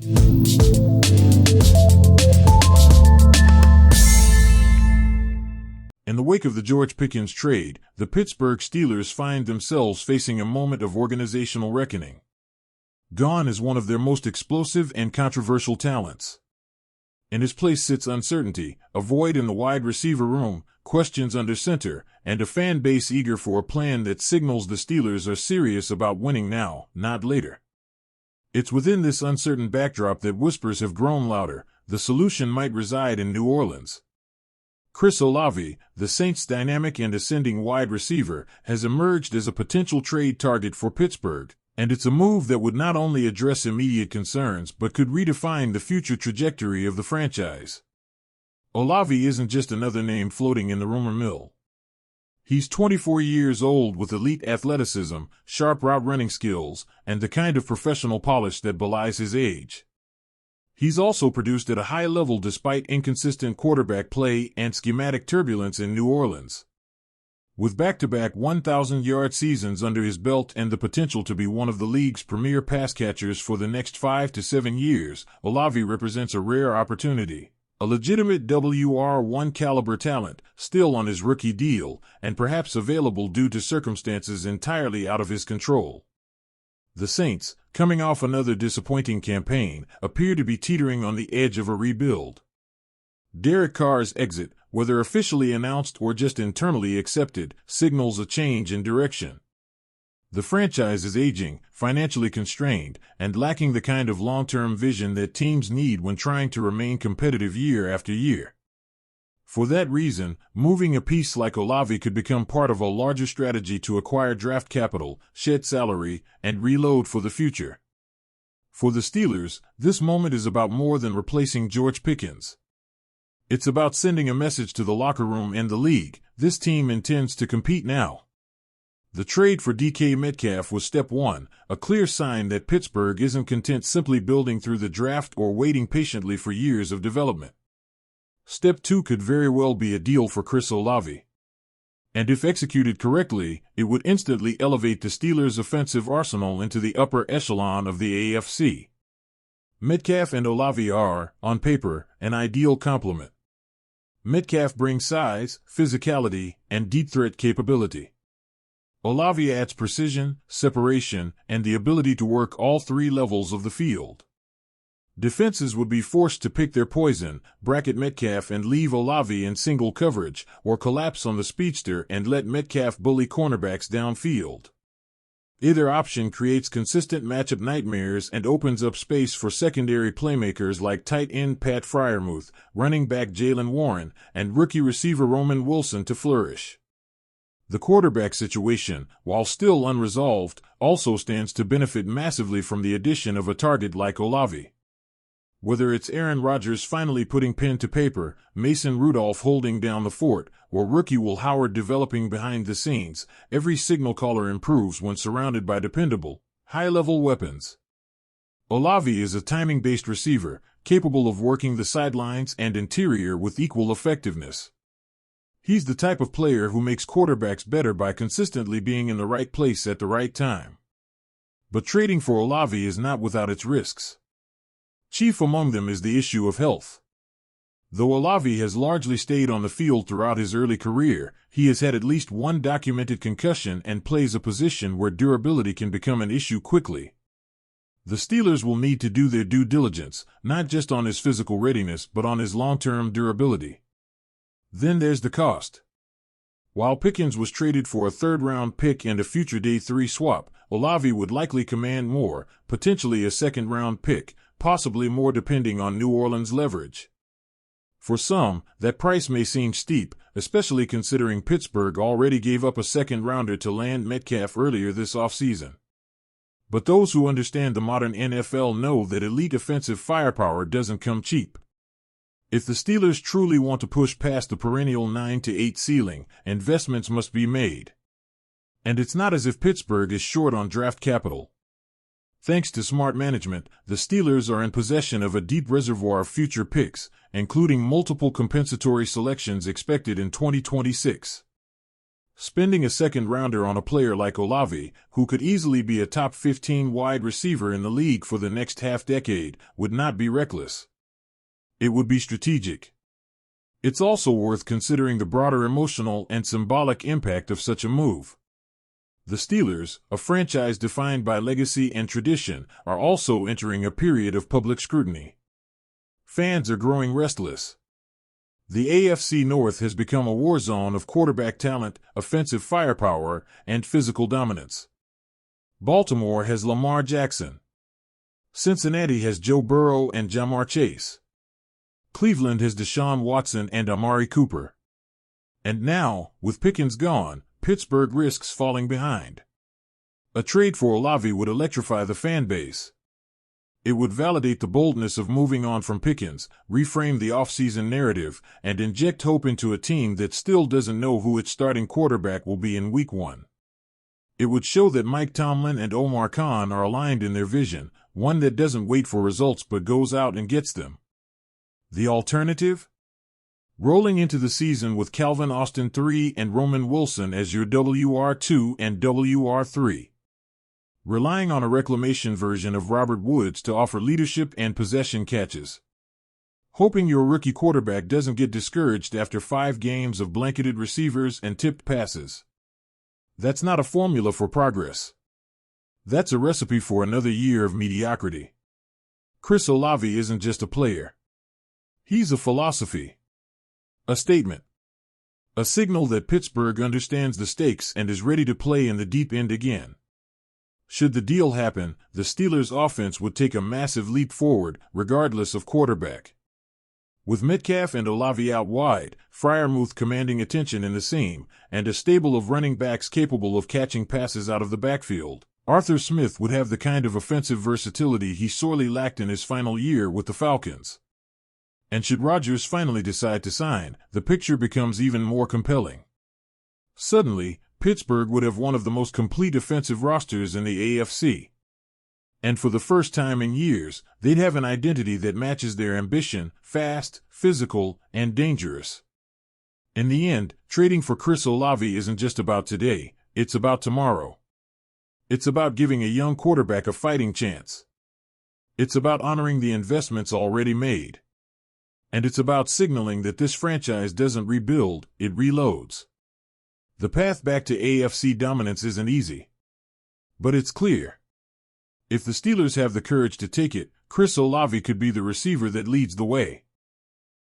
In the wake of the George Pickens trade, the Pittsburgh Steelers find themselves facing a moment of organizational reckoning. Gone is one of their most explosive and controversial talents. In his place sits uncertainty, a void in the wide receiver room, questions under center, and a fan base eager for a plan that signals the Steelers are serious about winning now, not later. It's within this uncertain backdrop that whispers have grown louder. The solution might reside in New Orleans. Chris Olavi, the Saints' dynamic and ascending wide receiver, has emerged as a potential trade target for Pittsburgh, and it's a move that would not only address immediate concerns but could redefine the future trajectory of the franchise. Olavi isn't just another name floating in the rumor mill. He's 24 years old with elite athleticism, sharp route running skills, and the kind of professional polish that belies his age. He's also produced at a high level despite inconsistent quarterback play and schematic turbulence in New Orleans. With back-to-back 1,000-yard seasons under his belt and the potential to be one of the league's premier pass catchers for the next 5 to 7 years, Olavi represents a rare opportunity. A legitimate WR1 caliber talent, still on his rookie deal, and perhaps available due to circumstances entirely out of his control. The Saints, coming off another disappointing campaign, appear to be teetering on the edge of a rebuild. Derek Carr's exit, whether officially announced or just internally accepted, signals a change in direction. The franchise is aging, financially constrained, and lacking the kind of long-term vision that teams need when trying to remain competitive year after year. For that reason, moving a piece like Olavi could become part of a larger strategy to acquire draft capital, shed salary, and reload for the future. For the Steelers, this moment is about more than replacing George Pickens. It's about sending a message to the locker room and the league: this team intends to compete now. The trade for DK Metcalf was step one, a clear sign that Pittsburgh isn't content simply building through the draft or waiting patiently for years of development. Step 2 could very well be a deal for Chris Olavi. And if executed correctly, it would instantly elevate the Steelers' offensive arsenal into the upper echelon of the AFC. Metcalf and Olavi are, on paper, an ideal complement. Metcalf brings size, physicality, and deep threat capability. Olavi adds precision, separation, and the ability to work all three levels of the field. Defenses would be forced to pick their poison, bracket Metcalf and leave Olavi in single coverage, or collapse on the speedster and let Metcalf bully cornerbacks downfield. Either option creates consistent matchup nightmares and opens up space for secondary playmakers like tight end Pat Freiermuth, running back Jaylen Warren, and rookie receiver Roman Wilson to flourish. The quarterback situation, while still unresolved, also stands to benefit massively from the addition of a target like Olavi. Whether it's Aaron Rodgers finally putting pen to paper, Mason Rudolph holding down the fort, or rookie Will Howard developing behind the scenes, every signal caller improves when surrounded by dependable, high-level weapons. Olavi is a timing-based receiver, capable of working the sidelines and interior with equal effectiveness. He's the type of player who makes quarterbacks better by consistently being in the right place at the right time. But trading for Olavi is not without its risks. Chief among them is the issue of health. Though Olavi has largely stayed on the field throughout his early career, he has had at least one documented concussion and plays a position where durability can become an issue quickly. The Steelers will need to do their due diligence, not just on his physical readiness but on his long-term durability. Then there's the cost. While Pickens was traded for a third-round pick and a future day 3 swap, Olavi would likely command more, potentially a second-round pick, possibly more depending on New Orleans' leverage. For some, that price may seem steep, especially considering Pittsburgh already gave up a second-rounder to land Metcalf earlier this offseason. But those who understand the modern NFL know that elite offensive firepower doesn't come cheap. If the Steelers truly want to push past the perennial 9-8 ceiling, investments must be made. And it's not as if Pittsburgh is short on draft capital. Thanks to smart management, the Steelers are in possession of a deep reservoir of future picks, including multiple compensatory selections expected in 2026. Spending a second-rounder on a player like Olavi, who could easily be a top 15 wide receiver in the league for the next half-decade, would not be reckless. It would be strategic. It's also worth considering the broader emotional and symbolic impact of such a move. The Steelers, a franchise defined by legacy and tradition, are also entering a period of public scrutiny. Fans are growing restless. The AFC North has become a war zone of quarterback talent, offensive firepower, and physical dominance. Baltimore has Lamar Jackson. Cincinnati has Joe Burrow and Jamar Chase. Cleveland has Deshaun Watson and Amari Cooper. And now, with Pickens gone, Pittsburgh risks falling behind. A trade for Olavi would electrify the fan base. It would validate the boldness of moving on from Pickens, reframe the offseason narrative, and inject hope into a team that still doesn't know who its starting quarterback will be in Week 1. It would show that Mike Tomlin and Omar Khan are aligned in their vision, one that doesn't wait for results but goes out and gets them. The alternative? Rolling into the season with Calvin Austin III and Roman Wilson as your WR2 and WR3. Relying on a reclamation version of Robert Woods to offer leadership and possession catches. Hoping your rookie quarterback doesn't get discouraged after 5 games of blanketed receivers and tipped passes. That's not a formula for progress. That's a recipe for another year of mediocrity. Chris Olavi isn't just a player. He's a philosophy. A statement. A signal that Pittsburgh understands the stakes and is ready to play in the deep end again. Should the deal happen, the Steelers' offense would take a massive leap forward, regardless of quarterback. With Metcalf and Olavi out wide, Freiermuth commanding attention in the seam, and a stable of running backs capable of catching passes out of the backfield, Arthur Smith would have the kind of offensive versatility he sorely lacked in his final year with the Falcons. And should Rodgers finally decide to sign, the picture becomes even more compelling. Suddenly, Pittsburgh would have one of the most complete offensive rosters in the AFC. And for the first time in years, they'd have an identity that matches their ambition: fast, physical, and dangerous. In the end, trading for Chris Olavi isn't just about today, it's about tomorrow. It's about giving a young quarterback a fighting chance. It's about honoring the investments already made. And it's about signaling that this franchise doesn't rebuild, it reloads. The path back to AFC dominance isn't easy. But it's clear. If the Steelers have the courage to take it, Chris Olavi could be the receiver that leads the way.